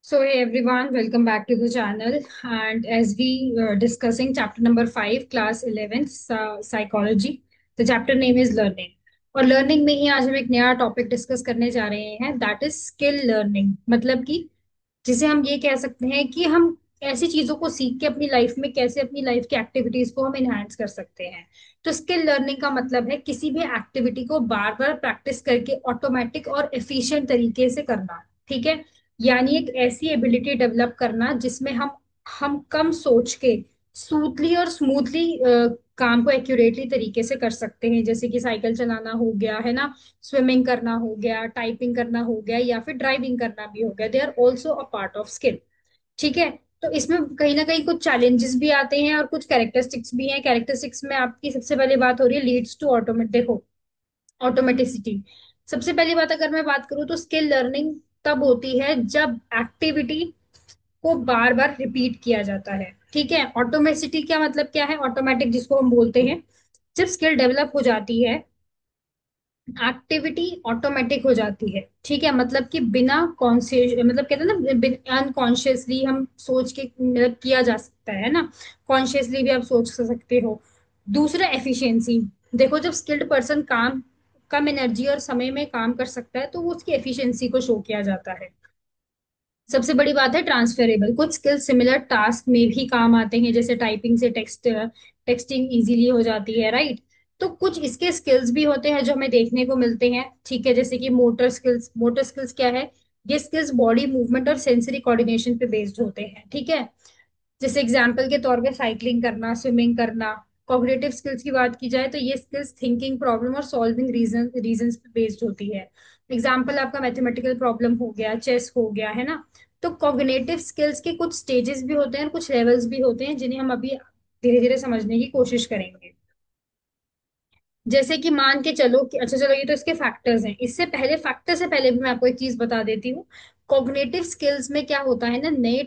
So hey everyone, welcome back to the channel. And as we discussing chapter number 5, class 11, psychology. The chapter name is learning. और learning में ही आज हम एक नया topic discuss करने जा रहे हैं, दैट इज स्किल लर्निंग। मतलब कि जिसे हम ये कह सकते हैं कि हम ऐसी चीजों को सीख के अपनी लाइफ में कैसे अपनी लाइफ की एक्टिविटीज को हम इनहांस कर सकते हैं। तो स्किल लर्निंग का मतलब है किसी भी एक्टिविटी को बार बार प्रैक्टिस करके ऑटोमेटिक और एफिशिएंट तरीके से करना। ठीक है। यानी एक ऐसी एबिलिटी डेवलप करना जिसमें हम कम सोच के स्मूथली और स्मूथली काम को एक्यूरेटली तरीके से कर सकते हैं, जैसे कि साइकिल चलाना हो गया है ना, स्विमिंग करना हो गया, टाइपिंग करना हो गया, या फिर ड्राइविंग करना भी हो गया। They are also a part of skill. ठीक है। तो इसमें कहीं ना कहीं कुछ चैलेंजेस भी आते हैं और कुछ कैरेक्टरिस्टिक्स भी हैं। कैरेक्टरिस्टिक्स में आपकी सबसे पहली बात हो रही है लीड्स टू ऑटोमेट। देखो, ऑटोमेटिसिटी। सबसे पहली बात अगर मैं बात करूं तो स्किल लर्निंग तब होती है जब एक्टिविटी को बार बार रिपीट किया जाता है। ठीक है। ऑटोमेसिटी क्या मतलब क्या है? ऑटोमेटिक जिसको हम बोलते हैं, जब स्किल डेवलप हो जाती है, एक्टिविटी ऑटोमेटिक हो जाती है। ठीक है। मतलब कि बिना कॉन्शियस, मतलब कहते हैं ना, अनकॉन्शियसली हम सोच के मतलब किया जा सकता है ना। कॉन्शियसली भी आप सोच सकते हो। दूसरा एफिशिएंसी। देखो, जब स्किल्ड पर्सन काम कम एनर्जी और समय में काम कर सकता है तो वो उसकी एफिशिएंसी को शो किया जाता है। सबसे बड़ी बात है ट्रांसफरेबल। कुछ स्किल्स सिमिलर टास्क में भी काम आते हैं, जैसे टाइपिंग से टेक्सटिंग इजीली हो जाती है, राइट। तो कुछ इसके स्किल्स भी होते हैं जो हमें देखने को मिलते हैं। ठीक है। जैसे कि मोटर स्किल्स। मोटर स्किल्स क्या है? ये स्किल्स बॉडी मूवमेंट और सेंसरी कोऑर्डिनेशन पे बेस्ड होते हैं। ठीक है। जैसे एग्जाम्पल के तौर पे साइकिलिंग करना, स्विमिंग करना। कॉग्निटिव स्किल्स की बात की जाए तो ये स्किल्स थिंकिंग, प्रॉब्लम और सॉल्विंग रीजंस पे बेस्ड होती है। एग्जाम्पल आपका मैथमेटिकल प्रॉब्लम हो गया, चेस हो गया, है ना। तो कॉग्निटिव स्किल्स के कुछ स्टेजेस भी होते हैं और कुछ लेवल्स भी होते हैं जिन्हें हम अभी धीरे धीरे समझने की कोशिश करेंगे। जैसे कि मान के चलो कि अच्छा चलो, ये तो इसके फैक्टर्स हैं। इससे पहले, फैक्टर से पहले भी मैं आपको एक चीज बता देती हूँ। कॉग्निटिव स्किल्स में क्या होता है ना, नए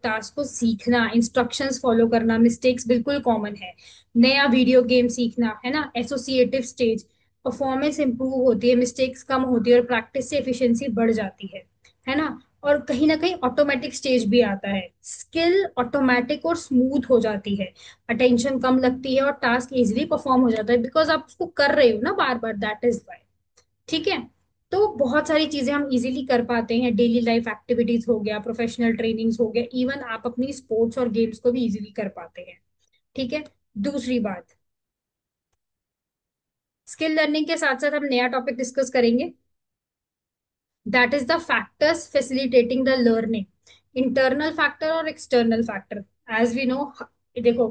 टास्क को सीखना, इंस्ट्रक्शंस फॉलो करना, मिस्टेक्स बिल्कुल कॉमन है। नया वीडियो गेम सीखना, है ना, एसोसिएटिव स्टेज। परफॉर्मेंस इंप्रूव होती है, मिस्टेक्स कम होती है और प्रैक्टिस से एफिशिएंसी बढ़ जाती है ना। और कहीं ना कहीं ऑटोमेटिक स्टेज भी आता है। स्किल ऑटोमेटिक और स्मूथ हो जाती है, अटेंशन कम लगती है और टास्क इजीली परफॉर्म हो जाता है बिकॉज आप उसको कर रहे हो ना बार बार, दैट इज वाई। ठीक है। तो बहुत सारी चीजें हम इजीली कर पाते हैं। डेली लाइफ एक्टिविटीज हो गया, प्रोफेशनल ट्रेनिंग्स हो गया, इवन आप अपनी स्पोर्ट्स और गेम्स को भी इजीली कर पाते हैं। ठीक है। दूसरी बात, स्किल लर्निंग के साथ साथ हम नया टॉपिक डिस्कस करेंगे, that is the factors facilitating the learning. Internal factor और external factor. As we know, देखो,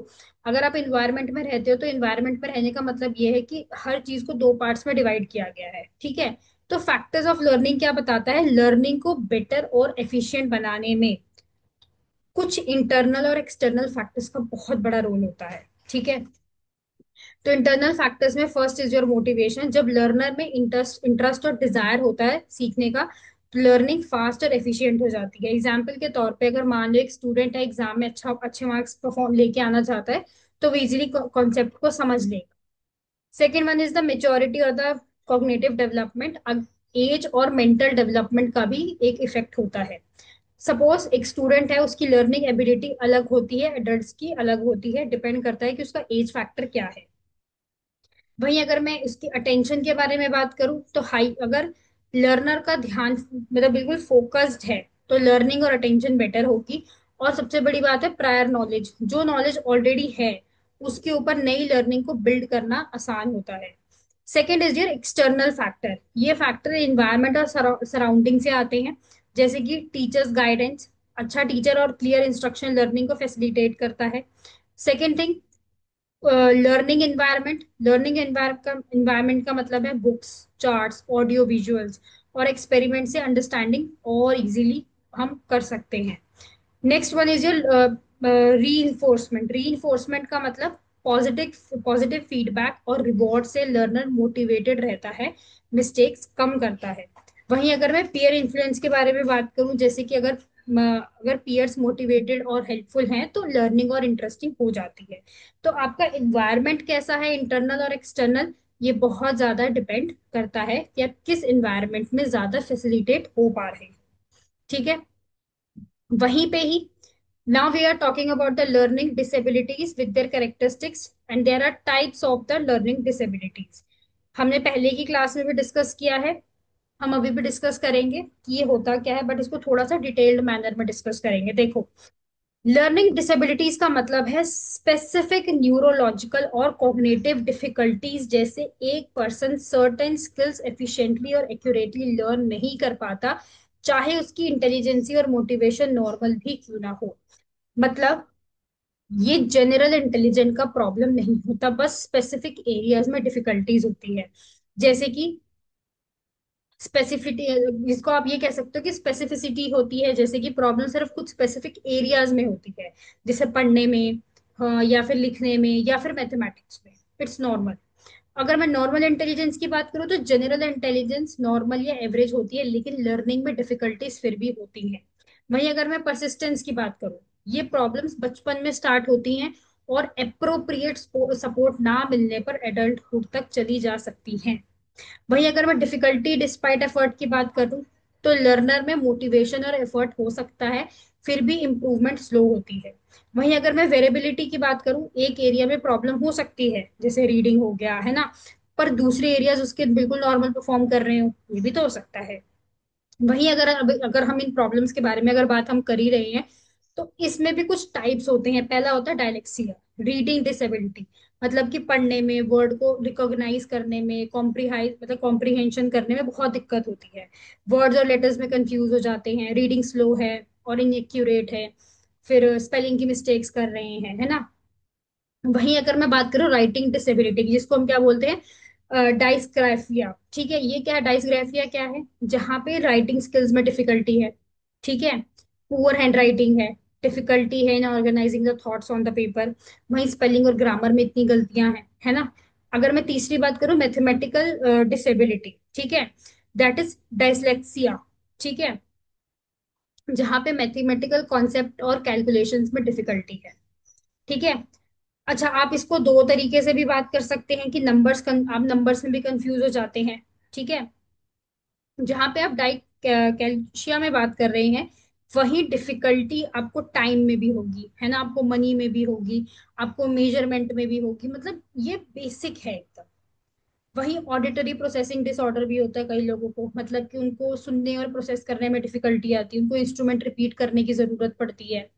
अगर आप इन्वायरमेंट में रहते हो तो इन्वायरमेंट में रहने का मतलब ये है कि हर चीज को दो पार्ट्स में डिवाइड किया गया है। ठीक है। तो फैक्टर्स ऑफ लर्निंग क्या बताता है? लर्निंग को बेटर और एफिशिएंट बनाने में कुछ इंटरनल और एक्सटर्नल फैक्टर्स का बहुत बड़ा रोल होता है। ठीक है। तो इंटरनल फैक्टर्स में फर्स्ट इज योर मोटिवेशन। जब लर्नर में इंटरेस्ट इंटरेस्ट और डिजायर होता है सीखने का, तो लर्निंग फास्ट और एफिशिएंट हो जाती है। एग्जाम्पल के तौर पे, अगर मान लो एक स्टूडेंट है, एग्जाम में अच्छे मार्क्स परफॉर्म लेके आना चाहता है, तो वो इजीली कॉन्सेप्ट को समझ लेगा। Second one is the maturity और द कॉग्निटिव डेवलपमेंट। एज और मेंटल डेवलपमेंट का भी एक इफेक्ट होता है। सपोज एक स्टूडेंट है, उसकी लर्निंग एबिलिटी अलग होती है, एडल्ट्स की अलग होती है, डिपेंड करता है कि उसका एज फैक्टर क्या है। वहीं अगर मैं इसकी अटेंशन के बारे में बात करूं तो हाई, अगर लर्नर का ध्यान मतलब बिल्कुल फोकस्ड है तो लर्निंग और अटेंशन बेटर होगी। और सबसे बड़ी बात है प्रायर नॉलेज। जो नॉलेज ऑलरेडी है उसके ऊपर नई लर्निंग को बिल्ड करना आसान होता है। Second is your external factor. ये फैक्टर इन्वायरमेंट और सराउंडिंग से आते हैं, जैसे कि टीचर्स गाइडेंस। अच्छा टीचर और क्लियर इंस्ट्रक्शन लर्निंग को फैसिलिटेट करता है। Second thing, learning environment. Learning environment का मतलब है बुक्स, चार्ट्स, ऑडियो विजुअल्स और एक्सपेरिमेंट से अंडरस्टैंडिंग और इजीली हम कर सकते हैं। Next one is your reinforcement. Reinforcement का मतलब पॉजिटिव पॉजिटिव फीडबैक और रिवॉर्ड से लर्नर मोटिवेटेड रहता है, मिस्टेक्स कम करता है। वहीं अगर मैं पीयर इन्फ्लुएंस के बारे में बात करूं, जैसे कि अगर पीयर्स मोटिवेटेड और हेल्पफुल हैं तो लर्निंग और इंटरेस्टिंग हो जाती है। तो आपका इन्वायरमेंट कैसा है, इंटरनल और एक्सटर्नल, ये बहुत ज्यादा डिपेंड करता है कि आप किस इन्वायरमेंट में ज्यादा फैसिलिटेट हो पा रहे हैं। ठीक है। वहीं पे ही now we are talking about the learning disabilities with their characteristics and there are types of the learning disabilities. हमने पहले की क्लास में भी डिस्कस किया है, हम अभी भी डिस्कस करेंगे कि ये होता क्या है, बट इसको थोड़ा सा डिटेल्ड मैनर में डिस्कस करेंगे। देखो, लर्निंग डिसेबिलिटीज का मतलब है स्पेसिफिक न्यूरोलॉजिकल और कॉग्निटिव डिफिकल्टीज, जैसे एक पर्सन सर्टेन स्किल्स एफिशिएंटली और एक्यूरेटली लर्न नहीं कर पाता, चाहे उसकी इंटेलिजेंसी और मोटिवेशन नॉर्मल भी क्यों ना हो। मतलब ये जनरल इंटेलिजेंट का प्रॉब्लम नहीं होता, बस स्पेसिफिक एरियाज में डिफिकल्टीज होती है। जैसे कि स्पेसिफिटी, जिसको आप ये कह सकते हो कि स्पेसिफिसिटी होती है, जैसे कि प्रॉब्लम सिर्फ कुछ स्पेसिफिक एरियाज में होती है, जैसे पढ़ने में, हाँ, या फिर लिखने में, या फिर मैथमेटिक्स में। It's normal. अगर मैं नॉर्मल इंटेलिजेंस की बात करूँ तो जनरल इंटेलिजेंस नॉर्मल या एवरेज होती है, लेकिन लर्निंग में डिफिकल्टीज फिर भी होती हैं। वहीं अगर मैं परसिस्टेंस की बात करूँ, ये प्रॉब्लम्स बचपन में स्टार्ट होती हैं और अप्रोप्रिएट सपोर्ट ना मिलने पर एडल्टहुड तक चली जा सकती हैं। वहीं अगर मैं डिफिकल्टी डिस्पाइट एफर्ट की बात करूं, तो लर्नर में मोटिवेशन और एफर्ट हो सकता है, फिर भी इंप्रूवमेंट स्लो होती है। वहीं अगर मैं वेरिएबिलिटी की बात करूं, एक एरिया में प्रॉब्लम हो सकती है, जैसे रीडिंग हो गया है ना, पर दूसरे एरियाज उसके बिल्कुल नॉर्मल परफॉर्म कर रहे हो, ये भी तो हो सकता है। वहीं अगर हम इन प्रॉब्लम्स के बारे में अगर बात हम कर ही रहे हैं, तो इसमें भी कुछ टाइप्स होते हैं। पहला होता है डायलेक्सिया, रीडिंग डिसेबिलिटी, मतलब कि पढ़ने में, वर्ड को रिकॉग्नाइज करने में, कॉम्प्रीहाइज मतलब कॉम्प्रीहेंशन करने में बहुत दिक्कत होती है। वर्ड्स और लेटर्स में कंफ्यूज हो जाते हैं, रीडिंग स्लो है और इनएक्यूरेट है, फिर स्पेलिंग की मिस्टेक्स कर रहे हैं, है ना। वहीं अगर मैं बात करूं राइटिंग डिसेबिलिटी की, जिसको हम क्या बोलते हैं, डाइसग्राफिया। ठीक है, ये क्या है, डाइसग्राफिया क्या है, जहाँ पे राइटिंग स्किल्स में डिफिकल्टी है। ठीक है, पुअर हैंड राइटिंग है, डिफिकल्टी है in organising the thoughts on the paper. वहीं स्पेलिंग और ग्रामर में इतनी गलतियां हैं, है ना। अगर मैं तीसरी बात करूं, मैथमेटिकल डिसेबिलिटी, ठीक है, दैट इज डायस्लेक्सिया। ठीक है, जहाँ पे मैथमेटिकल कॉन्सेप्ट और कैलकुलेशंस में डिफिकल्टी है। ठीक है। अच्छा, आप इसको दो तरीके से भी बात कर सकते हैं कि आप नंबर्स में भी कंफ्यूज हो जाते हैं। ठीक है, जहां पे आप डाइट कैल्शिया में बात कर रहे हैं, वही डिफिकल्टी आपको टाइम में भी होगी, है ना, आपको मनी में भी होगी, आपको मेजरमेंट में भी होगी। मतलब ये बेसिक है एकदम। वहीं ऑडिटरी प्रोसेसिंग डिसऑर्डर भी होता है कई लोगों को, मतलब कि उनको सुनने और प्रोसेस करने में डिफिकल्टी आती है, उनको इंस्ट्रूमेंट रिपीट करने की जरूरत पड़ती है,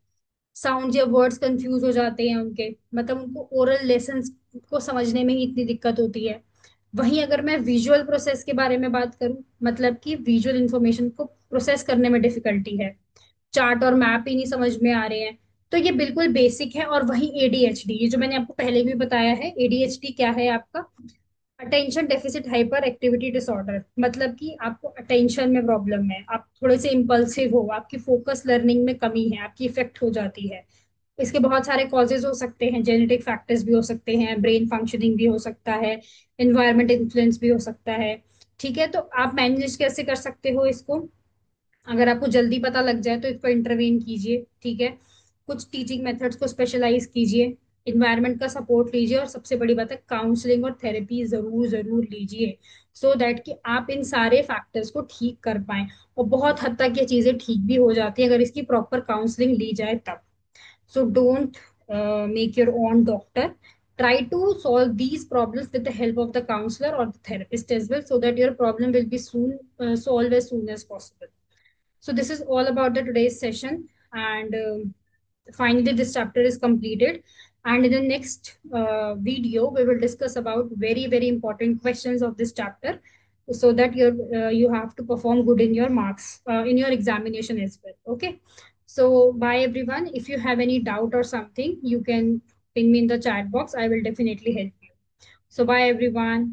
साउंड या वर्ड्स कंफ्यूज हो जाते हैं उनके, मतलब उनको ओरल लेसन्स को समझने में ही इतनी दिक्कत होती है। वहीं अगर मैं विजुअल प्रोसेस के बारे में बात करूं, मतलब कि विजुअल इंफॉर्मेशन को प्रोसेस करने में डिफिकल्टी है, चार्ट और मैप ही नहीं समझ में आ रहे हैं, तो ये बिल्कुल बेसिक है। और वहीं एडीएचडी, ये जो मैंने आपको पहले भी बताया है, एडीएचडी क्या है आपका, attention deficit hyper activity disorder, मतलब कि आपको अटेंशन में प्रॉब्लम है, आप थोड़े से इम्पल्सिव हो, आपकी फोकस लर्निंग में कमी है, आपकी इफेक्ट हो जाती है। इसके बहुत सारे कॉजेज हो सकते हैं, जेनेटिक फैक्टर्स भी हो सकते हैं, ब्रेन फंक्शनिंग भी हो सकता है, एनवायरमेंट इन्फ्लुएंस भी हो सकता है। ठीक है, तो आप मैनेज कैसे कर सकते हो इसको, अगर आपको जल्दी पता लग जाए तो इस पर इंटरवीन कीजिए। ठीक है, कुछ टीचिंग मेथड्स को स्पेशलाइज कीजिए, इन्वायरमेंट का सपोर्ट लीजिए, और सबसे बड़ी बात है काउंसलिंग और थेरेपी जरूर जरूर लीजिए, सो दैट कि आप इन सारे फैक्टर्स को ठीक कर पाए। और बहुत हद तक ये चीजें ठीक भी हो जाती है अगर इसकी प्रॉपर काउंसलिंग ली जाए तब। So don't make your own doctor. Try to solve these problems with the help of the counselor or the therapist as well, so that your problem will be soon solved as soon as possible. So this is all about the today's session, and finally this chapter is completed. And in the next video, we will discuss about very important questions of this chapter, so that you have to perform good in your marks in your examination as well. Okay. So bye everyone. If you have any doubt or something, you can ping me in the chat box. I will definitely help you. So bye everyone.